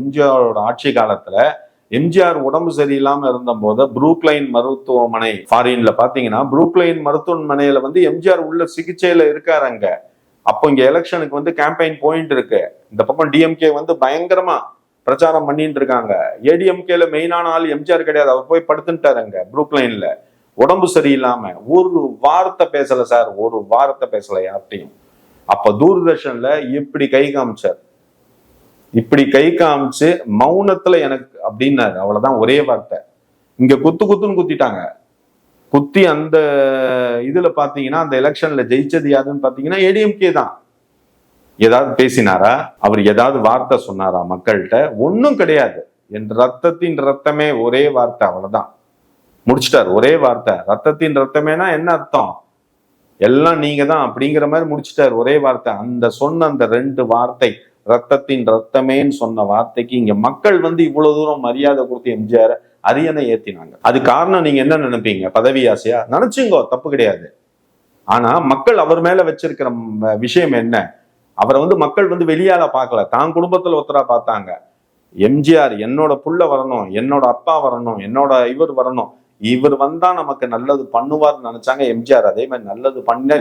எம்ஜிஆரோட ஆட்சி காலத்துல எம்ஜிஆர் உடம்பு சரியில்லாம இருந்த போது புரூக்லைன் மருத்துவமனை ஃபாரின்ல பாத்தீங்கன்னா புரூக்லைன் மருத்துவமனையில எம்ஜிஆர் உள்ள சிகிச்சையில இருக்காரு அங்க. அப்போ இங்க எலெக்ஷனுக்கு கேம்பெயின் போயிட்டு இருக்கு. இந்த பக்கம் டிஎம்கே பயங்கரமா பிரச்சாரம் பண்ணிட்டு இருக்காங்க. ஏடிஎம்கேல மெயினான ஆள் எம்ஜிஆர் கிடையாது, அவர் போய் படுத்துட்டாரு அங்க புரூக்லைன்ல உடம்பு சரியில்லாம. ஒரு வார்த்தை பேசல சார், ஒரு வார்த்தை பேசல யார்ட்டையும். அப்ப தூர்தர்ஷன்ல இப்படி கை காமிச்சார், இப்படி கை காமிச்சு மௌனத்துல எனக்கு அப்படின்னாரு, அவ்வளவுதான் ஒரே வார்த்தை. இங்க குத்துன்னு குத்திட்டாங்க. குத்தி அந்த இதுல பாத்தீங்கன்னா அந்த எலெக்ஷன்ல ஜெயிச்சது யாருன்னு பாத்தீங்கன்னா ஏடிஎம்கே தான். ஏதாவது பேசினாரா? அவர் ஏதாவது வார்த்தை சொன்னாரா மக்கள்கிட்ட? ஒன்னும் கிடையாது. என் ரத்தத்தின் ரத்தமே ஒரே வார்த்தை, அவ்வளவுதான் முடிச்சிட்டார். ஒரே வார்த்தை, ரத்தத்தின் ரத்தமேனா என்ன அர்த்தம்? எல்லாம் நீங்க தான் அப்படிங்கிற மாதிரி முடிச்சிட்டார். ஒரே வார்த்தை. அந்த சொன்ன அந்த 2 வார்த்தை, ரத்தத்தின் ரத்தமேன்னு சொன்ன வார்த்தைக்கு இங்க மக்கள் இவ்வளவு தூரம் மரியாதை கொடுத்து எம்ஜிஆர் அரியணை ஏத்தினாங்க. அது காரணம் நீங்க என்ன நினைப்பீங்க? பதவி ஆசையா? நினைச்சுங்கோ, தப்பு கிடையாது. ஆனா மக்கள் அவர் மேல வச்சிருக்கிற விஷயம் என்ன? அவரை மக்கள் வெளியால பார்க்கல, தான் குடும்பத்துல ஒருத்தரா பார்த்தாங்க. எம்ஜிஆர் என்னோட புள்ள வரணும், என்னோட அப்பா வரணும், என்னோட இவர் வரணும், இவர் வந்தா நமக்கு நல்லது பண்ணுவார்னு நினைச்சாங்க. எம்ஜிஆர் அதே மாதிரி நல்லது பண்ண